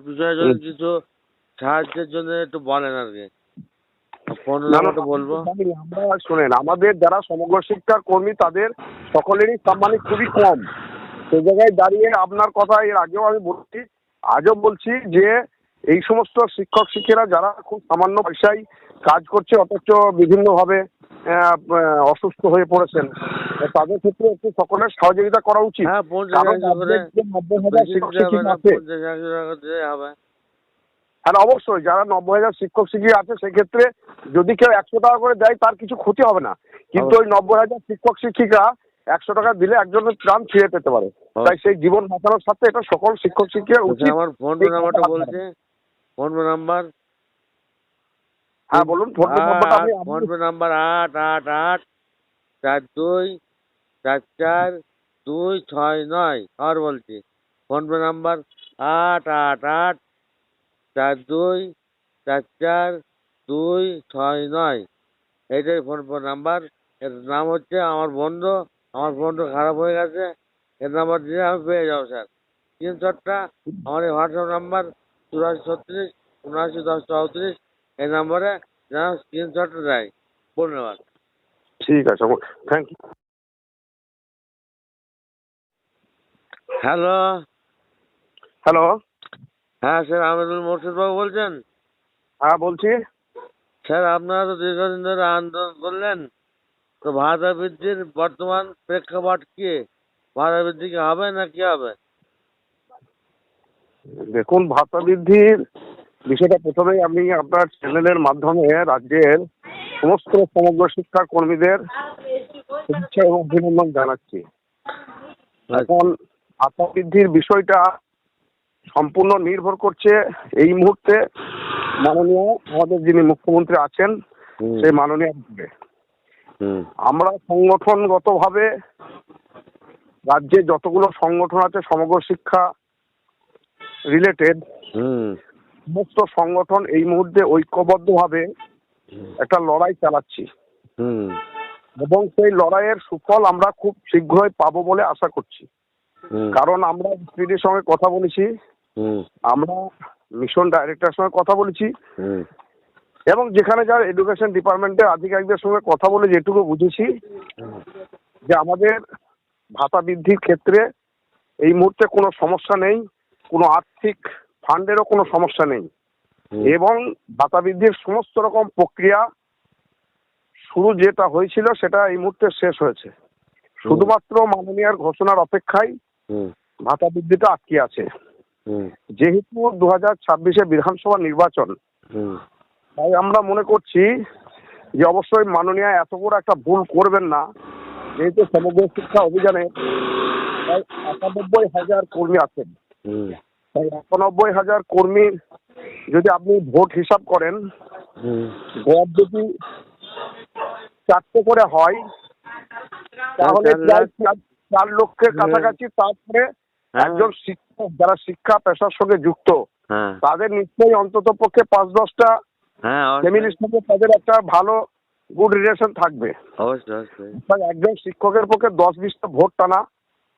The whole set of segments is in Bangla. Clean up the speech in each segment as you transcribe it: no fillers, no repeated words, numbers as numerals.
বিষয়ে যদি কিছু সাহায্যের জন্য একটু বলেন আর কি। ফোন নাম্বারটা বলবো। আমরা শোনেন, আমাদের যারা সমগ্র শিক্ষার কর্মী তাদের সকলেরই সম্মানী খুবই কম। সে জায়গায় দাঁড়িয়ে আপনার কথা এর আগেও আমি বলছি, আজও বলছি যে এই সমস্ত শিক্ষক শিক্ষিরা যারা খুব সামান্য পয়সায় কাজ করছে অথচ বিভিন্নভাবে অসুস্থ হয়ে পড়েছেন, তাদের ক্ষেত্রে একটু সকলের সহযোগিতা করা উচিত। হ্যাঁ, 90,000 শিক্ষক শিক্ষিকা আছে, হ্যাঁ অবশ্যই যারা 90,000 শিক্ষক শিক্ষিকা আছে সেক্ষেত্রে যদি কেউ 100 টাকা করে দেয় তার কিছু ক্ষতি হবে না, কিন্তু ওই 90,000 শিক্ষক শিক্ষিকা 100 টাকা দিলে একজনের প্রাণ ফিরে পেতে পারে। তাই সেই জীবন বাঁচানোর সাথে এটা সকল শিক্ষক শিক্ষিকা উচিত। আমার ফোন নাম্বারটা বলছে, ফোন নাম্বার। হ্যাঁ বলুন, ফোন নাম্বারটা। Phone number 88842444269। আর বলছি ফোন নাম্বার 88842444269। এইটাই ফোন নাম্বার। এর নাম হচ্ছে আমার বন্ধু। আমার ফোনটা খারাপ হয়ে গেছে, এর নাম্বার দিয়ে আমি পেয়ে যাবো স্যার। স্ক্রিনশটটা আমার এই হোয়াটসঅ্যাপ নাম্বার 8436 791034 এই নাম্বারে যেন স্ক্রিনশটটা দেয়। ধন্যবাদ। ঠিক আছে, থ্যাংক ইউ। হ্যালো। হ্যালো। হ্যাঁ স্যার, আমিরুল মোর্শেদ বাবু বলছেন? হ্যাঁ বলছি। স্যার, আপনারা তো দীর্ঘদিন ধরে আন্দোলন করলেন, তো ভাতা বৃদ্ধির বর্তমান প্রেক্ষাপট কি? ভাতা বৃদ্ধি কি হবে না কি হবে? দেখুন, ভাতা বৃদ্ধির বিষয়টা প্রথমেই আমি আপনার চ্যানেলের মাধ্যমে রাজ্যের সমস্ত সমগ্র শিক্ষা কর্মীদের শুভেচ্ছা এবং অভিনন্দন জানাচ্ছি। এখন ভাতা বৃদ্ধির বিষয়টা সম্পূর্ণ নির্ভর করছে এই মুহূর্তে মাননীয় আমাদের যিনি মুখ্যমন্ত্রী আছেন সেই মাননীয়। আমরা সংগঠনগতভাবে রাজ্যে যতগুলো সংগঠন আছে সমগ্র শিক্ষা রিলেটেড সমস্ত সংগঠন এই মুহূর্তে ঐক্যবদ্ধভাবে একটা লড়াই চালাচ্ছি এবং সেই লড়াইয়ের সুফল আমরা খুব শীঘ্রই পাবো বলে আশা করছি। কারণ আমরা স্পিডির সঙ্গে কথা বলেছি, আমরা মিশন ডাইরেক্টরের সঙ্গে কথা বলেছি এবং যেখানে যার এডুকেশন ডিপার্টমেন্টের আধিকারিকদের সঙ্গে কথা বলে যেটুকু বুঝেছি যে আমাদের ভাতা বৃদ্ধির ক্ষেত্রে এই মুহূর্তে কোনো সমস্যা নেই, কোনো আর্থিক ফান্ডেরও কোনো সমস্যা নেই এবং ভাতা বৃদ্ধির সমস্ত রকম প্রক্রিয়া শুরু যেটা হয়েছিল সেটা এই মুহূর্তে শেষ হয়েছে। শুধুমাত্র মাননীয়ার ঘোষণার অপেক্ষায় ভাতা বৃদ্ধিটা আটকে আছে। যেহেতু 2026-এ বিধানসভা নির্বাচন, তাই আমরা মনে করছি যে অবশ্যই মাননীয়া এত বড় একটা ভুল করবেন না। যেহেতু সমগ্র শিক্ষা অভিযানে প্রায় 91,000 কর্মী আছেন, তাই 91,000 কর্মী যদি আপনি ভোট হিসাব করেন, ভোট যদি 4টে করে হয় তাহলে প্রায় 4 লক্ষের কাছাকাছি। তারপরে একজন শিক্ষক যারা শিক্ষা পেশার সঙ্গে যুক্ত তাদের নিশ্চয়ই অন্তত পক্ষে 5-10টা ফ্যামিলির সঙ্গে তাদের একটা ভালো গুড রিলেশন থাকবে। একজন শিক্ষকের পক্ষে 10-20টা ভোট টানা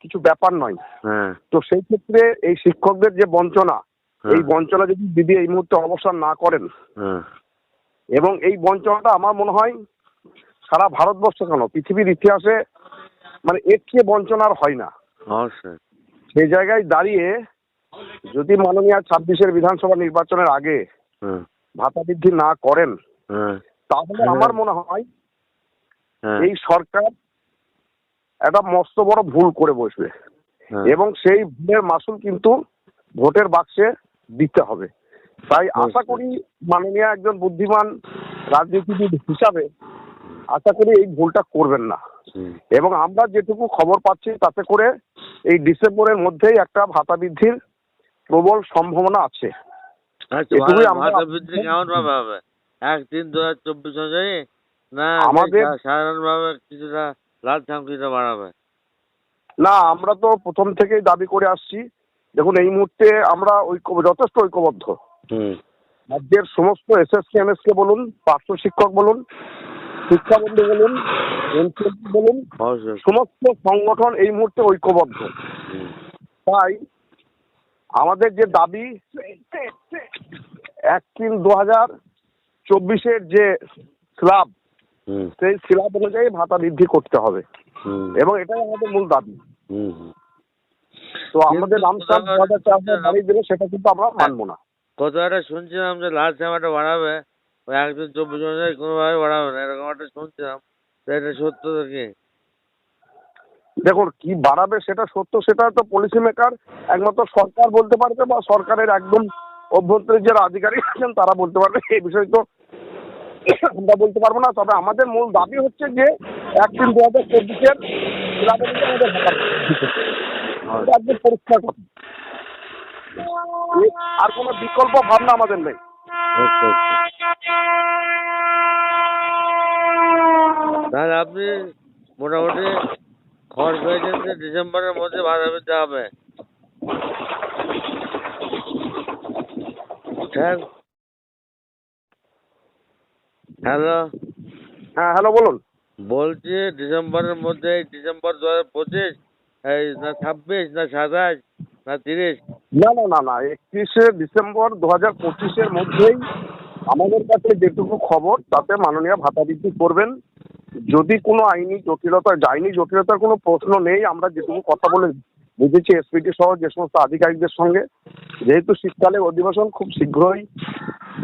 কিছু ব্যাপার নয়। তো সেই ক্ষেত্রে এই শিক্ষকদের যে বঞ্চনা, এই বঞ্চনা যদি দিদি এই মুহূর্তে অবসান না করেন এবং এই বঞ্চনাটা আমার মনে হয় সারা ভারতবর্ষ কেন পৃথিবীর ইতিহাসে মানে এর চেয়ে বঞ্চনার হয় না। সেই জায়গায় দাঁড়িয়ে যদি মাননীয় 26-এর বিধানসভা নির্বাচনের আগে ভাতা বৃদ্ধি না করেন তাহলে আমার মনে হয় এই সরকার একটা মস্ত বড় ভুল করে বসবে এবং সেই ভুলের মাসুল কিন্তু ভোটের বাক্সে দিতে হবে। তাই আশা করি মাননীয় একজন বুদ্ধিমান রাজনীতিবিদ হিসাবে আশা করি এই ভুলটা করবেন না এবং আমরা যেটুকু খবর পাচ্ছি তাতে করে এই ডিসেম্বরের মধ্যেই একটা ভাতা বৃদ্ধির প্রবল সম্ভাবনা আছে। ভাতা বৃদ্ধি কেমন ভাবে হবে? 1-3-2024 অনুযায়ী না আমাদের সাধারণভাবে কিছুটা লাল সামগ্রীটা বাড়াবে? না, আমরা তো প্রথম থেকেই দাবি করে আসছি। দেখুন এই মুহূর্তে আমরা যথেষ্ট ঐক্যবদ্ধ। রাজ্যের সমস্ত এসএসকে এমএসকে বলুন, পার্শ্ব শিক্ষক বলুন, শিক্ষাবন্ধু বলুন, এনসিএলসি বলুন, সমস্ত সংগঠন এই মুহূর্তে ঐক্যবদ্ধ। তাই আমাদের যে দাবি 1/3/2024 যে স্ল্যাব, হুম সেই স্ল্যাব অনুযায়ী ভাতা বৃদ্ধি করতে হবে হুম এবং এটাই আমাদের মূল দাবি। হুম হুম। তো আমাদের কিন্তু রামসার 2004 বাড়িয়ে দিলে সেটা কিন্তু আমরা মানবো না। কোথাও একটা শুনছিলাম যে লাল শ্যামাটা বাড়াবে, ওই 124 অনুযায়ী কোনোভাবে বাড়াবে না, এরকম একটা শুনছিলাম। তো এটা সত্য তো কি? দেখুন, কি বাড়াবে সেটা সত্য, সেটা তো পলিসি মেকার একমাত্র সরকার বলতে পারবে, বা সরকারের একদম অভ্যন্তরীণ যারা আধিকারিক আছেন তারা বলতে পারবে। এই বিষয়ে তো আমরা বলতে পারবো না। তবে আমাদের মূল দাবি হচ্ছে যে 1/3/2024 স্ল্যাব অনুযায়ী আমাদের ভাতা বৃদ্ধি করতে হবে। এটা একদম পরিষ্কার কথা। আর কোনো বিকল্প ভাবনা আমাদের নেই। আচ্ছা আচ্ছা। তাহলে আপনি মোটামুটি খড় পেয়েছেন যে ডিসেম্বরের মধ্যে ভাড়া দিতে হবে। হ্যালো, হ্যাঁ, হ্যালো, বলুন। বলছি ডিসেম্বরের মধ্যে, এই ডিসেম্বর 2025, এই না 26 না 27 না 30? না, না, না, না, 31শে ডিসেম্বর 2025-এর মধ্যেই আমাদের কাছে যেটুকু খবর তাতে মাননীয় ভাতা বৃদ্ধি করবেন। যদি কোনো আইনি জটিলতার কোনো প্রশ্ন নেই। আমরা যেটুকু কথা বলে বুঝেছি এসপিটি সহ যে সমস্ত আধিকারিকদের সঙ্গে, যেহেতু শীতকালের অধিবেশন খুব শীঘ্রই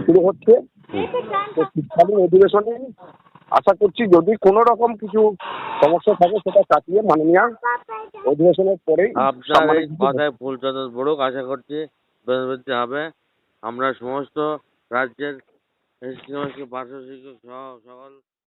শুরু হচ্ছে, তো শীতকালীন অধিবেশনে আশা করছি যদি কোনো রকম কিছু সমস্যা থাকে সেটা কাটিয়ে মাননীয় অধিবেশনের পরেই আপনার সামনে এই কথায় ফুলচন্দন পড়ুক, আশা করছি বৃদ্ধি হবে। আমরা সমস্ত রাজ্যের পার্শ্ব শিক্ষক সহ সকল